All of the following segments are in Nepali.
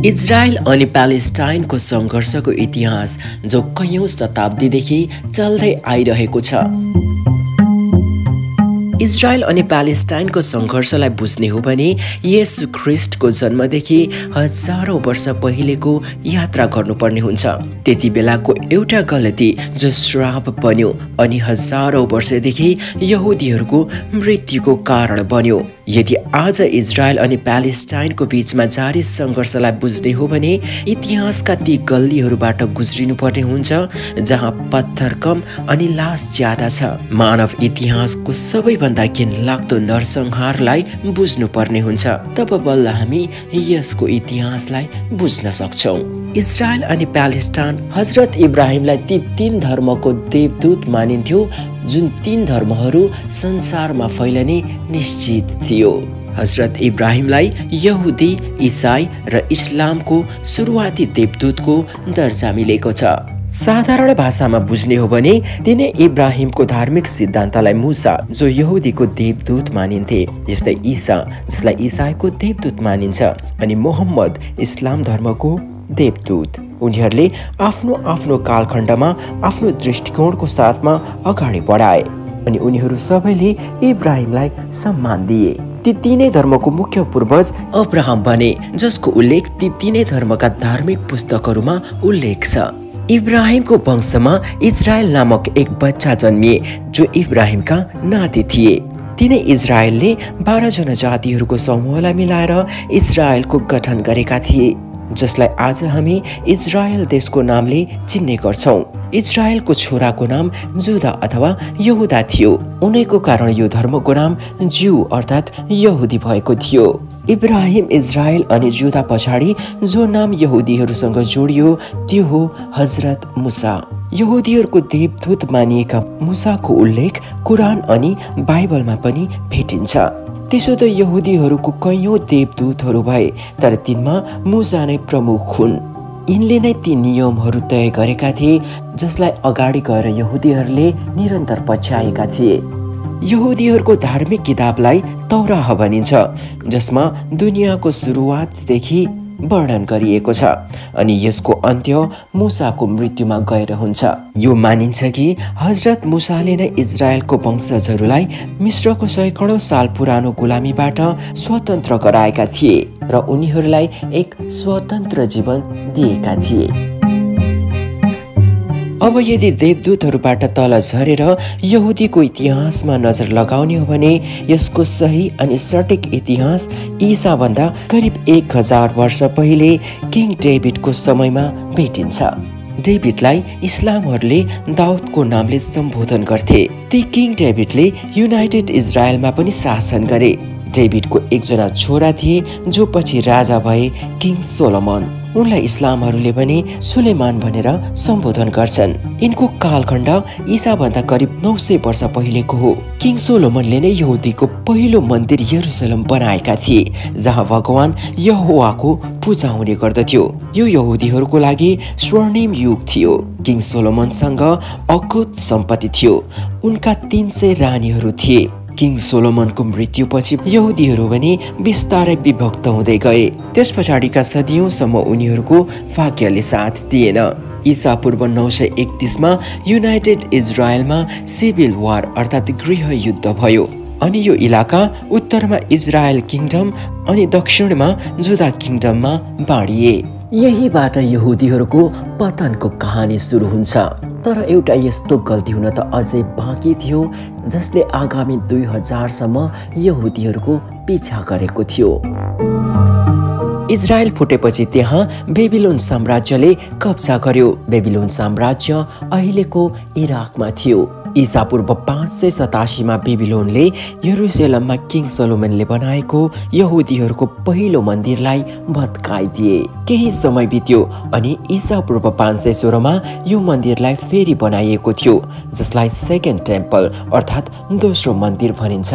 इजरायल अनि प्यालेस्टाइनको सङ्घर्षको इतिहास जो कैयौं शताब्दीदेखि चल्दै आइरहेको छ। इजरायल अनि प्यालेस्टाइनको सङ्घर्षलाई बुझ्ने हो भने येशू ख्रीष्टको जन्मदेखि हजारौं वर्ष पहिलेको यात्रा गर्नुपर्ने हुन्छ। त्यति बेलाको एउटा गलती जो श्राप बन्यो अनि हजारौं वर्षदेखि यहुदीहरूको मृत्युको कारण बन्यो। यदि आज इजरायल अनि प्यालेस्टाइनको बीचमा जारी सङ्घर्षलाई बुझ्ने हो भने इतिहासका ती गल्लीहरूबाट गुज्रिनु पर्ने हुन्छ जहाँ पत्थर कम अनि लास ज्यादा छ। मानव इतिहासको सबैभन्दा घिनलाग्दो नरसंहारलाई बुझ्नु पर्ने हुन्छ, तब बल्ल हामी यसको इतिहासलाई बुझ्न सक्छौँ। इजरायल अनि प्यालेस्टाइन हजरत इब्राहिमलाई ती तीन धर्मको देवदूत मानिन्थ्यो जुन तीन धर्महरू संसारमा फैलने निश्चित थियो। हजरत इब्राहिमलाई यहुदी, इसाई र इस्लामको सुरुवाती देवदूतको दर्जा मिलेको छ। साधारण भाषामा बुझ्ने हो भने तिनै इब्राहिमको धार्मिक सिद्धान्तलाई मूसा जो यहुदीको देवदूत मानिन्थे, यस्तै ईसा जसलाई इसाईको देवदूत मानिन्छ, अनि मोहम्मद इस्लाम धर्मको देवदूत। उनीहरूले आफ्नो आफ्नो कालखण्डमा आफ्नो दृष्टिकोणको साथमा अगाडि बढाए अनि उनीहरू सबैले इब्राहिमलाई सम्मान दिए। ती तीनै धर्मको मुख्य पूर्वज अब्राहम बने, जसको उल्लेख ती तीनै धर्मका धार्मिक पुस्तकहरूमा उल्लेख छ। इब्राहिमको वंशमा इजरायल नामक एक बच्चा जन्मिए जो इब्राहिमका नाति थिए। तिनै इजरायलले 12 जनजातिहरूको समूहलाई मिलाएर इजरायलको गठन गरेका थिए, जसलाई आज हामी इजरायल देशको नामले चिन्ने गर्छौँ। इजरायलको छोराको नाम जुदा अथवा यहुदा थियो। उनैको कारण यो धर्मको नाम ज्यू अर्थात् यहुदी भएको थियो। इब्राहिम, इजरायल अनि जुदा पछाडि जो नाम यहुदीहरूसँग जोडियो त्यो हो हजरत मुसा। यहुदीहरूको देवदूत मानिएका मुसाको उल्लेख कुरान अनि बाइबलमा पनि भेटिन्छ। त्यसो त यहुदीहरूको कैयौं देवदूतहरू भए, तर तिनमा मुसा नै प्रमुख हुन्। यिनले नै ती नियमहरू तय गरेका थिए जसलाई अगाडि गएर यहुदीहरूले निरन्तर पछ्याएका थिए। यहुदीहरूको धार्मिक किताबलाई तौराह भनिन्छ, जसमा दुनियाँको सुरुवातदेखि वर्णन गरिएको छ अनि यसको अन्त्य मुसाको मृत्युमा गएर हुन्छ। यो मानिन्छ कि हजरत मुसाले नै इजरायलको वंशजहरूलाई मिश्रको सैकडौं साल पुरानो गुलामीबाट स्वतन्त्र गराएका थिए र उनीहरूलाई एक स्वतन्त्र जीवन दिएका थिए। अब यदि देवदूतहरूबाट तल झरेर यहुदीको इतिहासमा नजर लगाउने हो भने यसको सही अनि सटिक इतिहास ईसाभन्दा करिब 1000 वर्ष पहिले किङ डेभिडको समयमा भेटिन्छ। डेभिडलाई इस्लामहरूले दाउदको नामले सम्बोधन गर्थे। ती किङ डेभिडले युनाइटेड इजरायलमा पनि शासन गरे। डेभिडको एकजना छोरा थिए जो पछि राजा भए, किङ सोलोमन। उनलाई इस्लामहरूले पनि सुलेमान भनेर सम्बोधन गर्छन्। यिनको कालखण्ड ईसाभन्दा करिब 900 वर्ष पहिलेको हो। किङ सोलोमनले नै यहुदीको पहिलो मन्दिर यरुसलेम बनाएका थिए जहाँ भगवान यहोवाको पूजा हुने गर्दथ्यो। यो यहुदीहरूको लागि स्वर्णिम युग थियो। किङ सोलोमनसँग अकुत सम्पत्ति थियो। उनका 300 रानीहरू थिए। किङ सोलोमनको मृत्युपछि यहुदीहरू पनि बिस्तारै विभक्त हुँदै गए। त्यस पछाडिका सदियौंसम्म उनीहरूको भाग्यले साथ दिएन। ईसा पूर्व 931 मा युनाइटेड इजरायलमा सिभिल वार अर्थात् गृह युद्ध भयो अनि यो इलाका उत्तरमा इजरायल किङडम अनि दक्षिणमा जुदा किङडममा बाँडिए। यहीबाट यहुदीहरूको पतनको कहानी सुरु हुन्छ। तर एउटा यस्तो गल्ती हुन त अझै बाँकी थियो जसले आगामी 2000 सम्म यहुदीहरूको पिछा गरेको थियो। इजरायल फुटेपछि त्यहाँ बेबिलोन साम्राज्यले कब्जा गर्यो। बेबिलोन साम्राज्य अहिलेको इराकमा थियो। ईसा पूर्व 587 मा बेबिलोनले यरुसलेममा किङ सोलोमनले बनाएको यहुदीहरूको पहिलो मन्दिरलाई भत्काइदिए। केही समय बित्यो अनि ईसा पूर्व 516 मा यो मन्दिरलाई फेरि बनाइएको थियो, जसलाई सेकेन्ड टेम्पल अर्थात् दोस्रो मन्दिर भनिन्छ।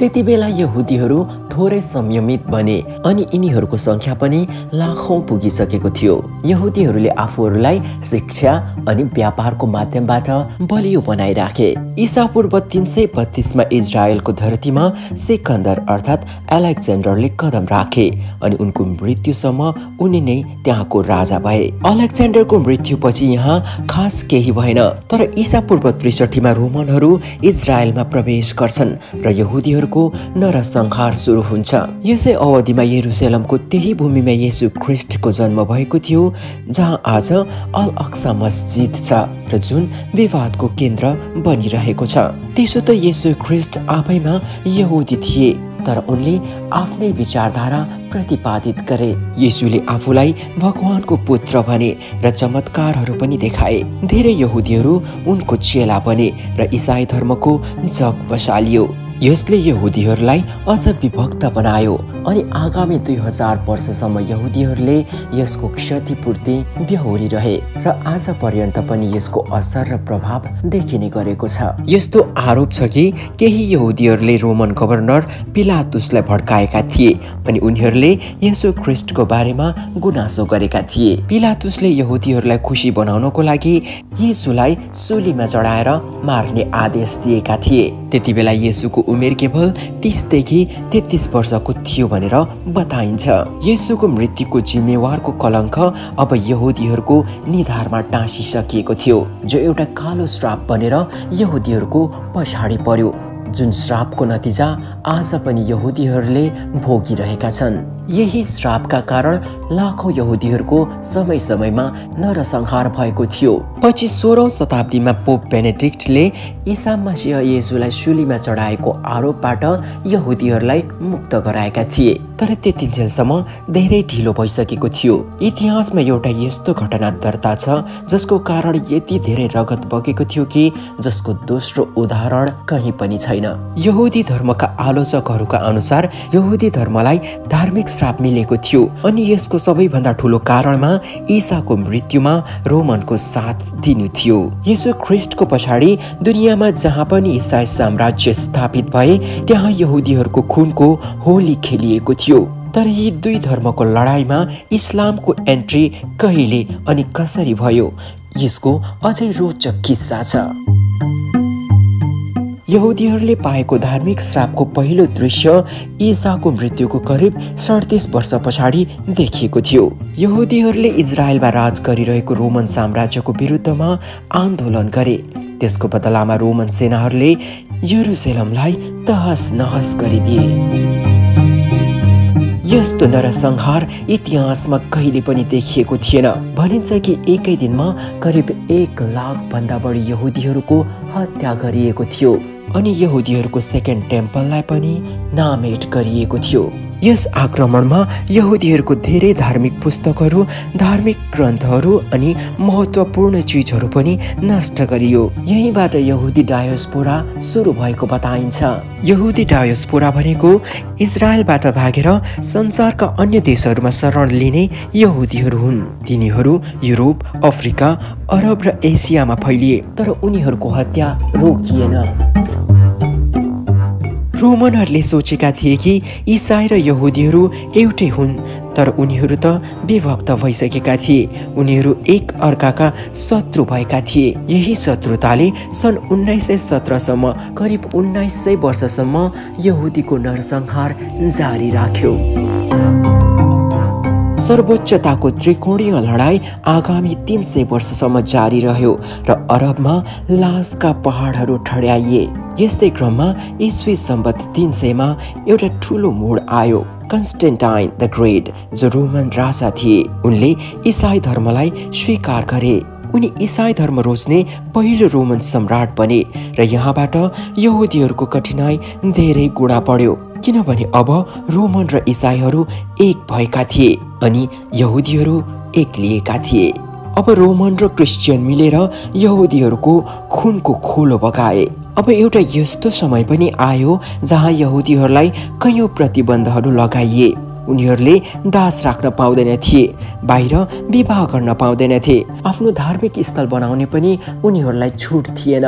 त्यतिबेला यहुदीहरू थोरै संयमित बने अनि यिनीहरूको संख्या पनि लाखौं पुगिसकेको थियो। यहुदीहरूले आफूहरूलाई शिक्षा अनि व्यापारको माध्यमबाट बलियो बनाइराखे। ईसा पूर्व 332 मा इजरायलको धरतीमा सिकन्दर अर्थात् अलेक्जेन्डरले कदम राखे अनि उनको मृत्युसम्म उनी नै त्यहाँको राजा भए। अलेक्जेन्डरको मृत्युपछि यहाँ खास केही भएन, तर ईसा पूर्व 63 मा रोमनहरू इजरायलमा प्रवेश गर्छन् र यहुदीहरूको नरसंहार सुरु हुन्छ। यसै अवधिमा यरुशलेमको त्यही भूमिमा येशू ख्रिस्टको जन्म भएको थियो, जहाँ आज अल अक्सा मस्जिद छ र जुन विवादको केन्द्र बनिरहेको छ। त्यसो त येशू ख्रिस्ट आफैमा यहुदी थिए, तर उनले आफ्नै विचारधारा प्रतिपादित गरे। येशूले आफूलाई भगवानको पुत्र भने र चमत्कारहरू पनि देखाए। धेरै यहुदीहरू उनको चेला बने र इसाई धर्मको जग बसालियो। यसले यहुदीहरूलाई अझ विभक्त बनायो अनि आगामी 2000 वर्षसम्म यहुदीहरूले यसको क्षतिपूर्ति बेहोरिरहे र आज पर्यन्त पनि यसको असर र प्रभाव देखिने गरेको छ। यस्तो आरोप छ कि केही यहुदीहरूले रोमन गभर्नर पिलातुसलाई भड्काएका थिए अनि उनीहरूले येशू ख्रिस्टको बारेमा गुनासो गरेका थिए। पिलातुसले यहुदीहरूलाई खुसी बनाउनको लागि येशूलाई सूलीमा चढाएर मार्ने आदेश दिएका थिए। त्यतिबेला येशूको उमेर केवल 30 देखि 33 वर्षको थियो भनेर बताइन्छ। येशूको मृत्युको जिम्मेवारको कलंक अब यहुदीहरूको निधारमा टाँसिसकिएको थियो, जो एउटा कालो श्राप बनेर यहुदीहरूको पछाडि पर्यो, जुन श्रापको नतिजा आज पनि यहुदीहरूले भोगिरहेका छन्। यही श्रापका कारण लाखौं यहुदीहरूको समय समयमा नरसंहार भएको थियो। पछि 16औं शताब्दीमा पोप बेनेडिक्टले ईसा मसीह येशूलाई शूलीमा चढाएको आरोपबाट यहुदीहरूलाई मुक्त गराएका थिए, तर त्यतिन्जेलसम्म धेरै ढिलो भइसकेको थियो। इतिहासमा एउटा यस्तो घटना दर्ता छ जसको कारण यति धेरै रगत बगेको थियो कि जसको दोस्रो उदाहरण कहीँ पनि छैन। यहुदी धर्मका आलोचकहरूका अनुसार यहुदी धर्मलाई धार्मिक श्राप मिलेको थियो अनि यसको सबैभन्दा ठूलो कारणमा ईसाको मृत्युमा रोमनको साथ दिनु थियो। येशू ख्रिस्टको पछाडि दुनियाँमा जहाँ पनि इसाई साम्राज्य स्थापित भए त्यहाँ यहुदीहरूको खुनको होली खेलिएको थियो। तर यी दुई धर्मको लडाईमा इस्लामको एन्ट्री कहिले अनि कसरी भयो, यसको अझै रोचक किस्सा छ। यहुदीहरूले पाएको धार्मिक श्रापको पहिलो दृश्य ईसाको मृत्युको करिब 37 वर्ष पछाडि देखिएको थियो। यहुदीहरूले इजरायलमा राज गरिरहेको रोमन साम्राज्यको विरुद्धमा आन्दोलन गरे। त्यसको बदलामा रोमन सेनाहरूले यरुशलेमलाई तहस नहस गरिदिए। यस्तो नरसंहार इतिहासमा कहिले पनि देखिएको थिएन। भनिन्छ कि एकै दिनमा करिब 1 लाख भन्दा बढी यहुदीहरूको हत्या गरिएको थियो अनि यहुदीहरूको सेकेन्ड टेम्पललाई पनि नामेट गरिएको थियो। यस आक्रमणमा यहुदीहरूको धेरै धार्मिक पुस्तकहरू, धार्मिक ग्रन्थहरू अनि महत्त्वपूर्ण चीजहरू पनि नष्ट गरियो। यहीँबाट यहुदी डायोस्पोरा सुरु भएको बताइन्छ। यहुदी डायोस्पोरा भनेको इजरायलबाट भागेर संसारका अन्य देशहरूमा शरण लिने यहुदीहरू हुन्। तिनीहरू युरोप, अफ्रिका, अरब र एसियामा फैलिए, तर उनीहरूको हत्या रोकिएन। रोमनहरूले सोचेका थिए कि इसाई र यहुदीहरू एउटै हुन्, तर उनीहरू त विभक्त भइसकेका थिए। उनीहरू एक अर्काका शत्रु भएका थिए। यही शत्रुताले सन् 1917 सम्म करिब 1900 वर्षसम्म यहुदीको नरसंहार जारी राख्यो। सर्वोच्चताको त्रिकोणीय लडाई आगामी 300 वर्षसम्म जारी रह्यो र अरबमा लासका पहाडहरू ठड्याइए। यस्तै क्रममा ईस्वी सम्वत 300 मा एउटा ठूलो मोड आयो। कन्स्टेन्टाइन द ग्रेट, जो रोमन राजा थिए, उनले इसाई धर्मलाई स्वीकार गरे। उनी इसाई धर्म रोज्ने पहिलो रोमन सम्राट बने र यहाँबाट यहुदीहरूको कठिनाई धेरै गुणा बढ्यो, किनभने अब रोमन र इसाईहरू एक भएका थिए अनि यहुदीहरू एक्लिएका थिए। अब रोमन र क्रिस्चियन मिलेर यहुदीहरूको खुनको खोलो बगाए। अब एउटा यस्तो समय पनि आयो जहाँ यहुदीहरूलाई कयौं प्रतिबन्धहरू लगाइए। उनीहरूले दास राख्न पाउँदैन थिए, बाहिर विवाह गर्न पाउँदैनथे, आफ्नो धार्मिक स्थल बनाउने पनि उनीहरूलाई छुट थिएन।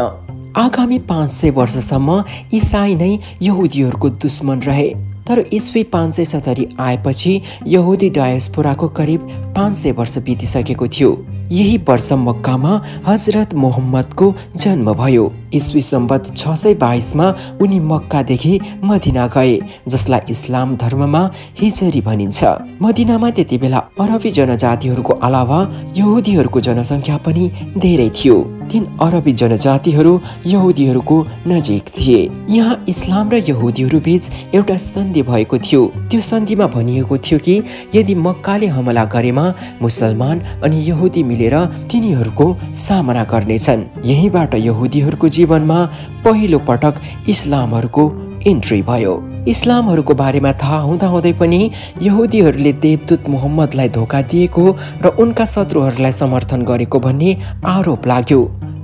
आगामी 500 वर्षसम्म इसाई नै यहुदीहरूको दुश्मन रहे। तर ईस्वी 570 आएपछि यहुदी डायस्पोराको करिब 500 वर्ष बितिसकेको थियो। यही वर्ष मक्कामा हजरत मोहम्मदको जन्म भयो। ईस्वी सम्बत 622 उनी मक्कादेखि मदिना गए, जसलाई इस्लाम धर्ममा हिजरी भनिन्छ। मदिनामा त्यति बेला अरबी जनजातिहरूको अलावा यहुदीहरूको जनसङ्ख्या पनि धेरै थियो। तीन अरबी जनजातिहरू यहुदीहरूको नजिक थिए। यहाँ इस्लाम र यहुदीहरू बीच एउटा सन्धि भएको थियो। त्यो सन्धिमा भनिएको थियो कि यदि मक्काले हमला गरेमा मुसलमान अनि यहुदी मिलेर तिनीहरूको सामना गर्नेछन्। यहीबाट यहुदीहरूको जीवनमा पहिलो पटक इस्लामहरूको इन्ट्री भयो। इस्लामहरूको बारेमा थाहा हुँदाहुँदै पनि यहुदीहरूले देवदूत मुहम्मदलाई धोका दिएको र उनका शत्रुहरूलाई समर्थन गरेको भन्ने आरोप लाग्यो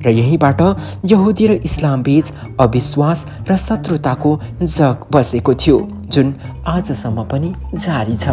र यहीबाट यहुदी र इस्लाम बीच अविश्वास र शत्रुताको जग बसेको थियो, जुन आजसम्म पनि जारी छ।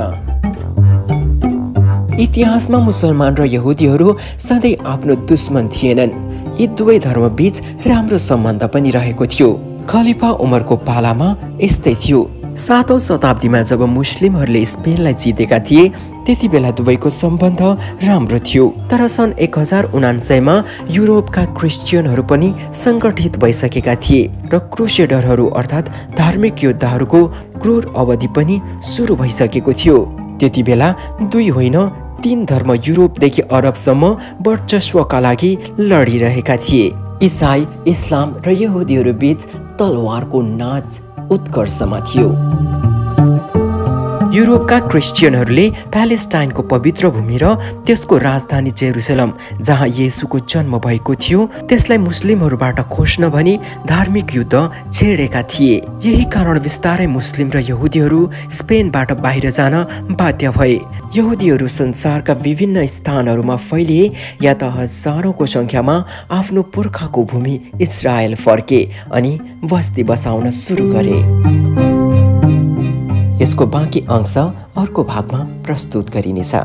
इतिहासमा मुसलमान र यहुदीहरू सधैँ आफ्नो दुश्मन थिएनन्। यी दुवै धर्म बीच राम्रो सम्बन्ध पनि रहेको थियो। खलिफा उमरको पालामा यस्तै थियो। 7औं शताब्दीमा जब मुस्लिमहरूले स्पेनलाई जितेका थिए, त्यति बेला दुवैको सम्बन्ध राम्रो थियो। तर सन् 1079 युरोपका क्रिस्चियनहरू पनि सङ्गठित भइसकेका थिए र क्रुसेडरहरू अर्थात् धार्मिक योद्धाहरूको क्रूर अवधि पनि सुरु भइसकेको थियो। त्यति बेला 2 होइन 3 धर्म युरोपदेखि अरबसम्म वर्चस्वका लागि लडिरहेका थिए। इसाई, इस्लाम र यहुदीहरू बीच तलवारको नाच उत्कर्षमा थियो। युरोपका क्रिस्चियनहरूले प्यालेस्टाइनको पवित्र भूमि र त्यसको राजधानी जेरुसलम, जहाँ येशूको जन्म भएको थियो, त्यसलाई मुस्लिमहरूबाट खोज्न भनी धार्मिक युद्ध छेडेका थिए। यही कारण बिस्तारै मुस्लिम र यहुदीहरू स्पेनबाट बाहिर जान बाध्य भए। यहुदीहरू संसारका विभिन्न स्थानहरूमा फैलिए या त हजारौंको संख्यामा आफ्नो पुर्खाको भूमि इजरायल फर्के अनि बस्ती बसाउन सुरु गरे। यसको बाँकी अंश अर्को भागमा प्रस्तुत गरिनेछ।